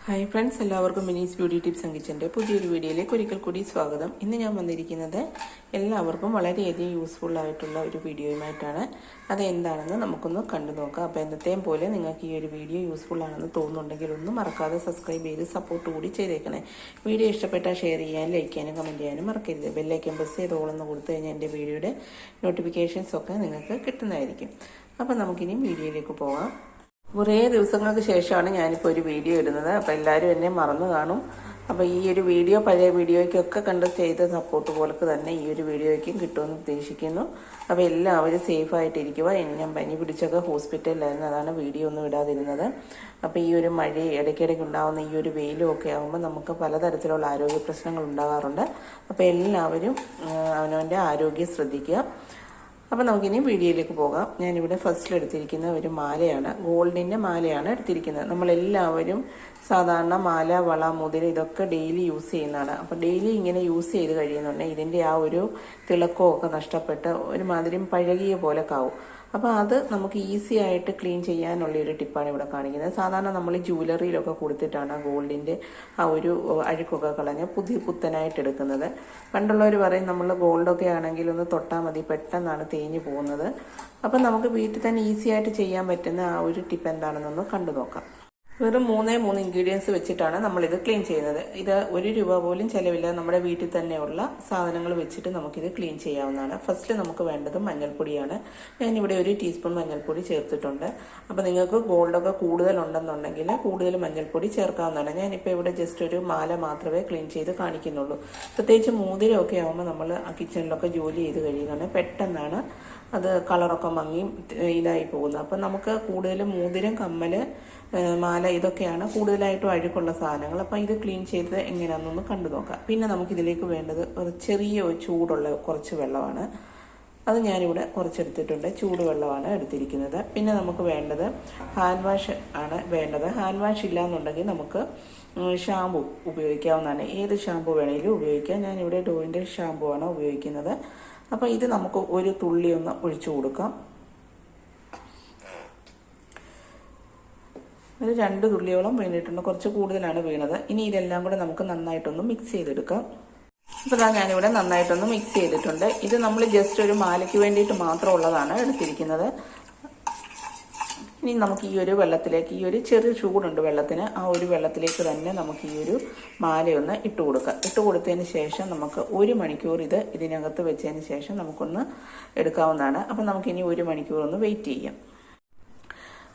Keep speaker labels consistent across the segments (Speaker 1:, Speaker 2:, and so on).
Speaker 1: Hi friends, എല്ലാവർക്കും മിനീസ് beauty tips and കിച്ചൻ്റെ പുതിയൊരു വീഡിയോയിലേക്ക് ഒരിക്കൽ കൂടി സ്വാഗതം. ഇന്ന് ഞാൻ വന്നിരിക്കുന്നത് എല്ലാവർക്കും വളരെയധികം യൂസ്ഫുൾ ആയിട്ടുള്ള ഒരു വീഡിയോയുമായിട്ടാണ്. അത് എന്താണെന്ന് നമുക്കൊന്ന് കണ്ടു നോക്കാം. അപ്പോൾ എന്നത്തെയും പോലെ നിങ്ങൾക്ക് ഈ ഒരു വീഡിയോ യൂസ്ഫുൾ ആണെന്ന് തോന്നുന്നുണ്ടെങ്കിൽ ഒന്നും മറക്കാതെ സബ്സ്ക്രൈബ് ചെയ്ത് സപ്പോർട്ട് കൂടി ചെയ്തേക്കണേ. വീഡിയോ ഇഷ്ടപ്പെട്ടാൽ ഷെയർ ചെയ്യാനും ലൈക്ക് ചെയ്യാനും കമൻറ്റ് ചെയ്യാനും മറക്കരുത്. ബെല്ലൈക്കൻ പ്രസ് ചെയ്ത് ഓളെന്ന് കൊടുത്തു കഴിഞ്ഞാൽ എൻ്റെ വീഡിയോയുടെ നോട്ടിഫിക്കേഷൻസ് ഒക്കെ നിങ്ങൾക്ക് കിട്ടുന്നതായിരിക്കും. അപ്പോൾ നമുക്കിനി വീഡിയോയിലേക്ക് പോകാം. കുറേ ദിവസങ്ങൾക്ക് ശേഷമാണ് ഞാനിപ്പോൾ ഒരു വീഡിയോ ഇടുന്നത്. അപ്പോൾ എല്ലാവരും എന്നെ മറന്നു കാണും. അപ്പോൾ ഈ ഒരു വീഡിയോ പഴയ വീഡിയോയ്ക്കൊക്കെ കണ്ട് ചെയ്ത സപ്പോർട്ട് പോലൊക്കെ തന്നെ ഈ ഒരു വീഡിയോയ്ക്കും കിട്ടുമെന്ന് ഉദ്ദേശിക്കുന്നു. അപ്പോൾ എല്ലാവരും സേഫായിട്ടിരിക്കുക. ഞാൻ പനി പിടിച്ചൊക്കെ ഹോസ്പിറ്റലിലായിരുന്നു, അതാണ് വീഡിയോ ഒന്നും ഇടാതിരുന്നത്. അപ്പോൾ ഈ ഒരു മഴ ഇടയ്ക്കിടയ്ക്ക് ഉണ്ടാകുന്ന ഈ ഒരു വെയിലും ഒക്കെ ആകുമ്പോൾ നമുക്ക് പലതരത്തിലുള്ള ആരോഗ്യ പ്രശ്നങ്ങൾ ഉണ്ടാകാറുണ്ട്. അപ്പോൾ എല്ലാവരും അവനവൻ്റെ ആരോഗ്യം ശ്രദ്ധിക്കുക. അപ്പോൾ നമുക്കിനി വീഡിയോയിലേക്ക് പോകാം. ഞാനിവിടെ ഫസ്റ്റിൽ എടുത്തിരിക്കുന്ന ഒരു മാലയാണ്, ഗോൾഡിൻ്റെ മാലയാണ് എടുത്തിരിക്കുന്നത്. നമ്മളെല്ലാവരും സാധാരണ മാല, വള, മുതിര ഇതൊക്കെ ഡെയിലി യൂസ് ചെയ്യുന്നതാണ്. അപ്പോൾ ഡെയിലി ഇങ്ങനെ യൂസ് ചെയ്ത് കഴിയുന്നുണ്ടെങ്കിൽ ഇതിൻ്റെ ആ ഒരു തിളക്കമൊക്കെ നഷ്ടപ്പെട്ട് ഒരുമാതിരി പഴകിയ പോലെ ആവും. അപ്പോൾ അത് നമുക്ക് ഈസി ആയിട്ട് ക്ലീൻ ചെയ്യാനുള്ള ഒരു ടിപ്പാണ് ഇവിടെ കാണിക്കുന്നത്. സാധാരണ നമ്മൾ ജ്വല്ലറിയിലൊക്കെ കൊടുത്തിട്ടാണ് ഗോൾഡിൻ്റെ ആ ഒരു അഴുക്കൊക്കെ കളഞ്ഞ് പുത്തനായിട്ട് എടുക്കുന്നത്. പണ്ടുള്ളവർ പറയും നമ്മൾ ഗോൾഡൊക്കെ ആണെങ്കിൽ ഒന്ന് തൊട്ടാൽ മതി, പെട്ടെന്നാണ് തേഞ്ഞു പോകുന്നത്. അപ്പം നമുക്ക് വീട്ടിൽ തന്നെ ഈസി ആയിട്ട് ചെയ്യാൻ പറ്റുന്ന ആ ഒരു ടിപ്പ് എന്താണെന്നൊന്ന് കണ്ടു നോക്കാം. വെറും 3 ഇൻഗ്രീഡിയൻസ് വെച്ചിട്ടാണ് നമ്മളിത് ക്ലീൻ ചെയ്യുന്നത്. ഇത് 1 രൂപ പോലും ചിലവില്ല. നമ്മുടെ വീട്ടിൽ തന്നെയുള്ള സാധനങ്ങൾ വെച്ചിട്ട് നമുക്കിത് ക്ലീൻ ചെയ്യാവുന്നതാണ്. ഫസ്റ്റ് നമുക്ക് വേണ്ടത് മഞ്ഞൾപ്പൊടിയാണ്. ഞാനിവിടെ 1 ടീസ്പൂൺ മഞ്ഞൾപ്പൊടി ചേർത്തിട്ടുണ്ട്. അപ്പോൾ നിങ്ങൾക്ക് ഗോൾഡൊക്കെ കൂടുതലുണ്ടെന്നുണ്ടെങ്കിൽ കൂടുതൽ മഞ്ഞൾപ്പൊടി ചേർക്കാവുന്നതാണ്. ഞാനിപ്പോൾ ഇവിടെ ജസ്റ്റ് ഒരു മാല മാത്രമേ ക്ലീൻ ചെയ്ത് കാണിക്കുന്നുള്ളൂ. പ്രത്യേകിച്ച് മോതിരമൊക്കെ ആകുമ്പോൾ നമ്മൾ ആ കിച്ചണിലൊക്കെ ജോലി ചെയ്ത് കഴിയുന്നുണ്ട്, പെട്ടെന്നാണ് അത് കളറൊക്കെ മങ്ങി ഇതായി പോകുന്നത്. അപ്പം നമുക്ക് കൂടുതലും മോതിരം, കമ്മൽ, മാല ഇതൊക്കെയാണ് കൂടുതലായിട്ടും അഴുക്കുള്ള സാധനങ്ങൾ. അപ്പം ഇത് ക്ലീൻ ചെയ്ത് എങ്ങനെയാണെന്നൊന്ന് കണ്ടു നോക്കാം. പിന്നെ നമുക്കിതിലേക്ക് വേണ്ടത് ഒരു ചെറിയ ചൂടുള്ള കുറച്ച് വെള്ളമാണ്. അത് ഞാനിവിടെ കുറച്ചെടുത്തിട്ടുണ്ട്. ചൂടുവെള്ളമാണ് എടുത്തിരിക്കുന്നത്. പിന്നെ നമുക്ക് വേണ്ടത് ഹാൻഡ് വാഷ് ആണ് വേണ്ടത്. ഹാൻഡ് വാഷ് ഇല്ലയെന്നുണ്ടെങ്കിൽ നമുക്ക് ഷാമ്പു ഉപയോഗിക്കാവുന്നതാണ്. ഏത് ഷാമ്പു വേണമെങ്കിലും ഉപയോഗിക്കാം. ഞാനിവിടെ ഡോവിൻ്റെ ഷാമ്പു ആണ് ഉപയോഗിക്കുന്നത്. അപ്പോൾ ഇത് നമുക്ക് ഒരു തുള്ളി ഒന്ന് ഒഴിച്ചു കൊടുക്കാം. ഒരു 2 തുള്ളിയോളം വീണിട്ടുണ്ട്, കുറച്ച് കൂടുതലാണ് വീണത്. ഇനി ഇതെല്ലാം കൂടെ നമുക്ക് നന്നായിട്ടൊന്ന് മിക്സ് ചെയ്തെടുക്കാം. അപ്പോൾ ഞാനിവിടെ നന്നായിട്ടൊന്ന് മിക്സ് ചെയ്തിട്ടുണ്ട്. ഇത് നമ്മൾ ജസ്റ്റ് ഒരു മാലയ്ക്ക് വേണ്ടിയിട്ട് മാത്രമുള്ളതാണ് എടുത്തിരിക്കുന്നത്. ഇനി നമുക്ക് ഈ ഒരു വെള്ളത്തിലേക്ക്, ഈ ഒരു ചെറിയ ചൂടുണ്ട് വെള്ളത്തിന്, ആ ഒരു വെള്ളത്തിലേക്ക് തന്നെ നമുക്ക് ഈ ഒരു മാലയൊന്ന് ഇട്ട് കൊടുക്കാം. ഇട്ട് കൊടുത്തതിന് ശേഷം നമുക്ക് 1 മണിക്കൂർ ഇതിനകത്ത് വെച്ചതിന് ശേഷം നമുക്കൊന്ന് എടുക്കാവുന്നതാണ്. അപ്പം നമുക്കിനി 1 മണിക്കൂർ ഒന്ന് വെയിറ്റ് ചെയ്യാം.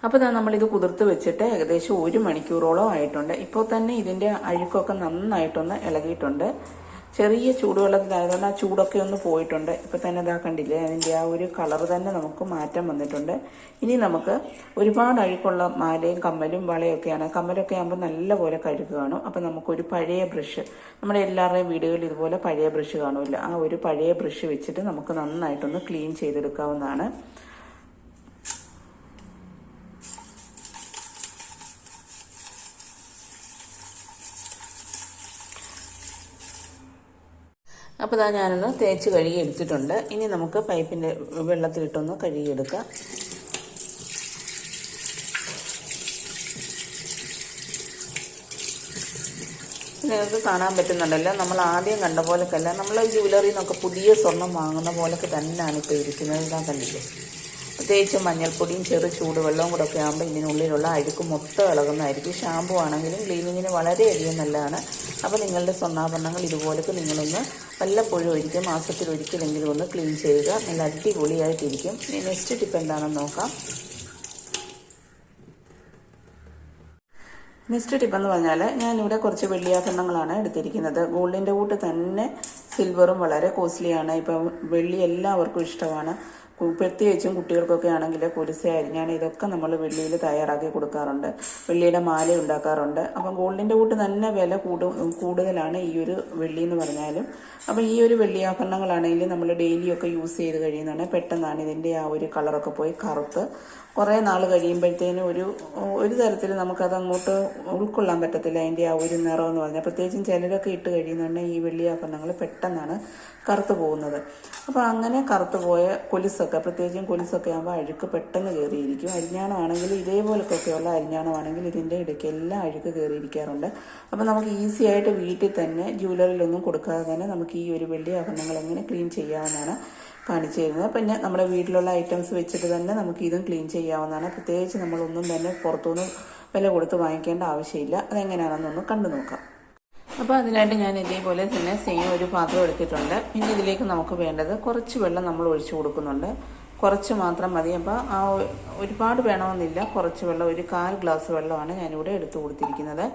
Speaker 1: അപ്പോൾ നമ്മളിത് കുതിർത്ത് വെച്ചിട്ട് ഏകദേശം 1 മണിക്കൂറോളം ആയിട്ടുണ്ട്. ഇപ്പോൾ തന്നെ ഇതിൻ്റെ അഴുക്കൊക്കെ നന്നായിട്ടൊന്ന് ഇളകിയിട്ടുണ്ട്. ചെറിയ ചൂടുവെള്ളത്തിലായതുകൊണ്ട് ആ ചൂടൊക്കെ ഒന്ന് പോയിട്ടുണ്ട്. ഇപ്പോൾ തന്നെ ഇതാ കണ്ടില്ലേ, അതിൻ്റെ ആ ഒരു കളർ തന്നെ നമുക്ക് മാറ്റം വന്നിട്ടുണ്ട്. ഇനി നമുക്ക് ഒരുപാട് അഴുക്കുള്ള മാലയും കമ്മലും വളയൊക്കെയാണ്. കമ്മലൊക്കെ ആകുമ്പോൾ നല്ലപോലെ കഴുകു കാണും. അപ്പോൾ നമുക്കൊരു പഴയ ബ്രഷ്, നമ്മുടെ എല്ലാവരുടെയും വീടുകളിൽ ഇതുപോലെ പഴയ ബ്രഷ് കാണുമല്ലോ, ആ ഒരു പഴയ ബ്രഷ് വെച്ചിട്ട് നമുക്ക് നന്നായിട്ടൊന്ന് ക്ലീൻ ചെയ്തെടുക്കാവുന്നതാണ്. അപ്പോൾ ഞാനൊന്ന് തേച്ച് കഴുകി എടുത്തിട്ടുണ്ട്. ഇനി നമുക്ക് പൈപ്പിൻ്റെ വെള്ളത്തിലിട്ടൊന്ന് കഴുകിയെടുക്കാം. നിങ്ങൾക്ക് കാണാൻ പറ്റുന്നുണ്ടല്ലോ, നമ്മൾ ആദ്യം കണ്ട പോലൊക്കെയല്ല, നമ്മൾ ജ്വല്ലറിയിൽ നിന്നൊക്കെ പുതിയ സ്വർണം വാങ്ങുന്ന പോലൊക്കെ തന്നെയാണ് ഇപ്പോൾ ഇരിക്കുന്നത്. ഇതാ കണ്ടില്ലേ. പ്രത്യേകിച്ച് മഞ്ഞൾപ്പൊടിയും ചെറു ചൂടുവെള്ളവും കൂടെ ഒക്കെ ആകുമ്പോൾ ഇതിനുള്ളിലുള്ള അഴുക്ക് മൊത്തം ഇളകുന്നതായിരിക്കും. ഷാമ്പു ആണെങ്കിലും ക്ലീനിങ്ങിന് വളരെയധികം നല്ലതാണ്. അപ്പോൾ നിങ്ങളുടെ സ്വർണ്ണാഭരണങ്ങൾ ഇതുപോലൊക്കെ നിങ്ങളൊന്ന് വല്ലപ്പോഴും ഒരിക്കൽ, മാസത്തിലൊരിക്കലെങ്കിലും ഒന്ന് ക്ലീൻ ചെയ്യുക. നല്ല അടിപൊളിയായിട്ടിരിക്കും. ഇനി നെക്സ്റ്റ് ടിപ്പ് എന്താണെന്ന് നോക്കാം. നെക്സ്റ്റ് ടിപ്പ് എന്ന് പറഞ്ഞാൽ ഞാനിവിടെ കുറച്ച് വെള്ളിയാഭരണങ്ങളാണ് എടുത്തിരിക്കുന്നത്. ഗോൾഡിൻ്റെ കൂട്ട് തന്നെ സിൽവറും വളരെ കോസ്റ്റ്ലിയാണ്. ഇപ്പം വെള്ളി എല്ലാവർക്കും ഇഷ്ടമാണ്. പ്രത്യേകിച്ചും കുട്ടികൾക്കൊക്കെ ആണെങ്കിൽ കുരിശയായിരിക്കും. ഞാൻ ഇതൊക്കെ നമ്മൾ വെള്ളിയിൽ തയ്യാറാക്കി കൊടുക്കാറുണ്ട്. വെള്ളിയുടെ മാല ഉണ്ടാക്കാറുണ്ട്. അപ്പം ഗോൾഡിൻ്റെ കൂട്ട് തന്നെ വില കൂടുതലാണ് ഈ ഒരു വെള്ളി എന്ന് പറഞ്ഞാലും. അപ്പം ഈ ഒരു വെള്ളിയാഭരണങ്ങളാണെങ്കിൽ നമ്മൾ ഡെയിലിയൊക്കെ യൂസ് ചെയ്ത് കഴിയുന്നതാണ്. പെട്ടെന്നാണ് ഇതിൻ്റെ ആ ഒരു കളറൊക്കെ പോയി കറുത്ത് കുറേ നാൾ കഴിയുമ്പോഴത്തേനും ഒരു തരത്തിൽ നമുക്കത് അങ്ങോട്ട് ഉൾക്കൊള്ളാൻ പറ്റത്തില്ല, അതിൻ്റെ ആ ഒരു നിറം എന്ന് പറഞ്ഞാൽ. പ്രത്യേകിച്ചും ചിലരൊക്കെ ഇട്ട് കഴിയുന്നുണ്ടെങ്കിൽ ഈ വെള്ളിയാഭരണങ്ങൾ പെട്ടെന്നാണ് കറുത്ത് പോകുന്നത്. അപ്പോൾ അങ്ങനെ കറുത്ത് പോയ കൊലുസൊക്കെ കൊലുസൊക്കെ, പ്രത്യേകിച്ചും കൊലുസൊക്കെ ആകുമ്പോൾ അഴുക്ക് പെട്ടെന്ന് കയറിയിരിക്കും. അരിഞ്ഞാണമാണെങ്കിൽ ഇതേപോലൊക്കെയുള്ള അരിഞ്ഞാണമാണെങ്കിൽ ഇതിൻ്റെ ഇടയ്ക്കെല്ലാം അഴുക്ക് കയറിയിരിക്കാറുണ്ട്. അപ്പോൾ നമുക്ക് ഈസി ആയിട്ട് വീട്ടിൽ തന്നെ ജ്വല്ലറിയിലൊന്നും കൊടുക്കാതെ തന്നെ നമുക്ക് ഈ ഒരു വെള്ളി ആഭരണങ്ങൾ എങ്ങനെ ക്ലീൻ ചെയ്യാവുന്നതാണ് കാണിച്ചു തരുന്നത്. പിന്നെ നമ്മുടെ വീട്ടിലുള്ള ഐറ്റംസ് വെച്ചിട്ട് തന്നെ നമുക്ക് ഇതും ക്ലീൻ ചെയ്യാവുന്നതാണ്. പ്രത്യേകിച്ച് നമ്മളൊന്നും തന്നെ പുറത്തുനിന്ന് വില കൊടുത്ത് വാങ്ങിക്കേണ്ട ആവശ്യമില്ല. അതെങ്ങനെയാണെന്നൊന്ന് കണ്ടു നോക്കാം. അപ്പോൾ അതിനായിട്ട് ഞാൻ ഇതേപോലെ തന്നെ സെയിം ഒരു പാത്രം എടുത്തിട്ടുണ്ട്. പിന്നെ ഇതിലേക്ക് നമുക്ക് വേണ്ടത് കുറച്ച് വെള്ളം നമ്മൾ ഒഴിച്ചു കൊടുക്കുന്നുണ്ട്. കുറച്ച് മാത്രം മതി. അപ്പോൾ ഒരുപാട് വേണമെന്നില്ല, കുറച്ച് വെള്ളം, ഒരു 1/4 ഗ്ലാസ് വെള്ളമാണ് ഞാനിവിടെ എടുത്തു കൊടുത്തിരിക്കുന്നത്.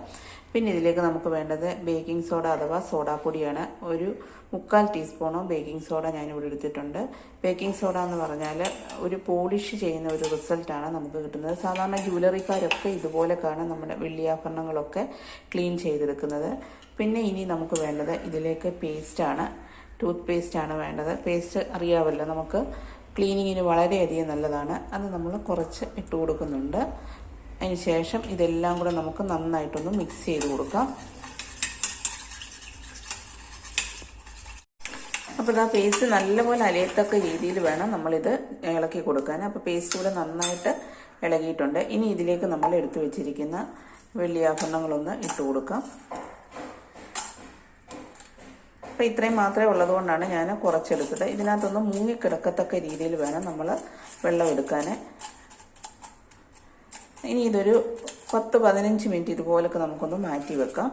Speaker 1: പിന്നെ ഇതിലേക്ക് നമുക്ക് വേണ്ടത് ബേക്കിംഗ് സോഡ അഥവാ സോഡാപ്പൊടിയാണ്. ഒരു 3/4 ടീസ്പൂണോ ബേക്കിംഗ് സോഡ ഞാനിവിടെ എടുത്തിട്ടുണ്ട്. ബേക്കിംഗ് സോഡ എന്ന് പറഞ്ഞാൽ ഒരു പോളിഷ് ചെയ്യുന്ന ഒരു റിസൾട്ടാണ് നമുക്ക് കിട്ടുന്നത്. സാധാരണ ജ്വല്ലറിക്കാരൊക്കെ ഇതുപോലെയൊക്കെയാണ് നമ്മുടെ വെള്ളിയാഭരണങ്ങളൊക്കെ ക്ലീൻ ചെയ്തെടുക്കുന്നത്. പിന്നെ ഇനി നമുക്ക് വേണ്ടത് ഇതിലേക്ക് പേസ്റ്റാണ്, ടൂത്ത് പേസ്റ്റാണ് വേണ്ടത്. പേസ്റ്റ് അറിയാമല്ലോ, നമുക്ക് ക്ലീനിങ്ങിന് വളരെയധികം നല്ലതാണ്. അത് നമ്മൾ കുറച്ച് ഇട്ട് കൊടുക്കുന്നുണ്ട്. അതിന് ശേഷം ഇതെല്ലാം കൂടെ നമുക്ക് നന്നായിട്ടൊന്ന് മിക്സ് ചെയ്ത് കൊടുക്കാം. അപ്പോൾ ഇതാ പേസ്റ്റ് നല്ലപോലെ അലിയത്തക്ക രീതിയിൽ വേണം നമ്മളിത് ഇളക്കി കൊടുക്കാൻ. അപ്പോൾ പേസ്റ്റ് കൂടെ നന്നായിട്ട് ഇളകിയിട്ടുണ്ട്. ഇനി ഇതിലേക്ക് നമ്മൾ എടുത്തു വെച്ചിരിക്കുന്ന വെള്ളിയാഭരണങ്ങളൊന്ന് ഇട്ട് കൊടുക്കാം. അപ്പോൾ ഇത്രയും മാത്രമേ ഉള്ളതുകൊണ്ടാണ് ഞാൻ കുറച്ചെടുത്തത്. ഇതിനകത്തൊന്ന് മുങ്ങിക്കിടക്കത്തക്ക രീതിയിൽ വേണം നമ്മൾ വെള്ളം എടുക്കാൻ. ഇനി ഇതൊരു 10-15 മിനിറ്റ് ഇതുപോലൊക്കെ നമുക്കൊന്ന് മാറ്റി വെക്കാം.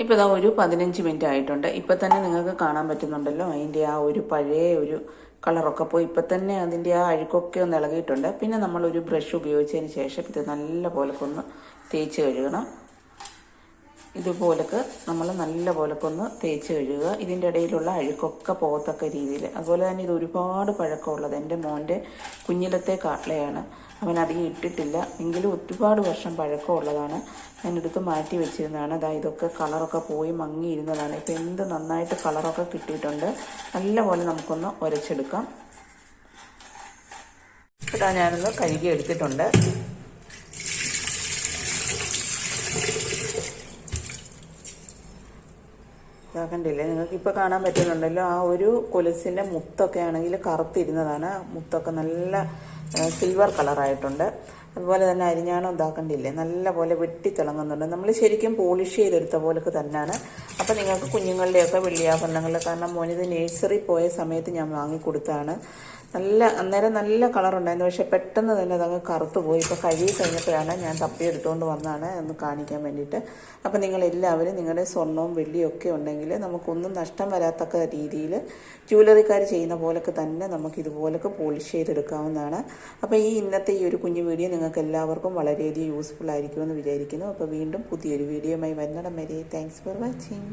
Speaker 1: ഇപ്പോൾ ഇതാ ഒരു 15 മിനിറ്റ് ആയിട്ടുണ്ട്. ഇപ്പം തന്നെ നിങ്ങൾക്ക് കാണാൻ പറ്റുന്നുണ്ടല്ലോ അതിൻ്റെ ആ ഒരു പഴയ ഒരു കളറൊക്കെ പോയി ഇപ്പം തന്നെ അതിൻ്റെ ആ അഴുക്കൊക്കെ ഒന്ന് ഇളകിയിട്ടുണ്ട്. പിന്നെ നമ്മളൊരു ബ്രഷ് ഉപയോഗിച്ചതിന് ശേഷം ഇത് നല്ല പോലൊക്കെ ഒന്ന് തേച്ച് കഴുകണം. ഇതുപോലൊക്കെ നമ്മൾ നല്ല പോലൊക്കെ ഒന്ന് തേച്ച് കഴുകുക. ഇതിൻ്റെ ഇടയിലുള്ള അഴുക്കൊക്കെ പോകത്തക്ക രീതിയിൽ. അതുപോലെ തന്നെ ഇത് ഒരുപാട് പഴക്കമുള്ളത് എൻ്റെ മോൻ്റെ കുഞ്ഞിലത്തെ കാട്ടലയാണ്. അവൻ അധികം ഇട്ടിട്ടില്ല, എങ്കിലും ഒരുപാട് വർഷം പഴക്കമുള്ളതാണ്. ഞാനെടുത്ത് മാറ്റി വെച്ചിരുന്നതാണ്. അതായത് ഇതൊക്കെ കളറൊക്കെ പോയി മങ്ങിയിരുന്നതാണ്. ഇപ്പം എന്ത് നന്നായിട്ട് കളറൊക്കെ കിട്ടിയിട്ടുണ്ട്. നല്ലപോലെ നമുക്കൊന്ന് ഉരച്ചെടുക്കാം. ഇതാ ഞാനൊന്ന് കഴുകി എടുത്തിട്ടുണ്ട്. കണ്ടില്ലേ, നിങ്ങൾക്ക് ഇപ്പോൾ കാണാൻ പറ്റുന്നുണ്ടല്ലോ ആ ഒരു കൊലുസിൻ്റെ മുത്തൊക്കെ ആണെങ്കിൽ കറുത്തിരുന്നതാണ്. മുത്തൊക്കെ നല്ല സിൽവർ കളറായിട്ടുണ്ട്. അതുപോലെ തന്നെ അരിഞ്ഞാണം ഇതാക്കണ്ടില്ലേ, നല്ല പോലെ വെട്ടിത്തിളങ്ങുന്നുണ്ട്. നമ്മൾ ശരിക്കും പോളിഷ് ചെയ്തെടുത്ത പോലൊക്കെ തന്നെയാണ്. അപ്പോൾ നിങ്ങൾക്ക് കുഞ്ഞുങ്ങളുടെയൊക്കെ വെള്ളിയാഭരണങ്ങൾ, കാരണം മോനിത് നേഴ്സറി പോയ സമയത്ത് ഞാൻ വാങ്ങിക്കൊടുത്താണ്. അന്നേരം നല്ല കളറുണ്ടായിരുന്നു. പക്ഷെ പെട്ടെന്ന് തന്നെ അതങ്ങ് കറുത്ത് പോയി. ഇപ്പോൾ കഴുകി കഴിഞ്ഞപ്പോഴാണ് ഞാൻ തപ്പിയെടുത്തുകൊണ്ട് വന്നതാണ് എന്ന് കാണിക്കാൻ വേണ്ടിയിട്ട്. അപ്പോൾ നിങ്ങളെല്ലാവരും നിങ്ങളുടെ സ്വർണവും വെള്ളിയും ഒക്കെ ഉണ്ടെങ്കിൽ നമുക്കൊന്നും നഷ്ടം വരാത്തക്ക രീതിയിൽ ജ്വല്ലറിക്കാർ ചെയ്യുന്ന പോലൊക്കെ തന്നെ നമുക്ക് ഇതുപോലൊക്കെ പോളിഷ് ചെയ്തെടുക്കാവുന്നതാണ്. അപ്പോൾ ഇന്നത്തെ ഈ ഒരു കുഞ്ഞു വീഡിയോ നിങ്ങൾക്ക് എല്ലാവർക്കും വളരെയധികം യൂസ്ഫുൾ ആയിരിക്കുമെന്ന് വിചാരിക്കുന്നു. അപ്പോൾ വീണ്ടും പുതിയൊരു വീഡിയോയുമായി വരുന്നിടം വരെ താങ്ക്സ് ഫോർ വാച്ചിങ്.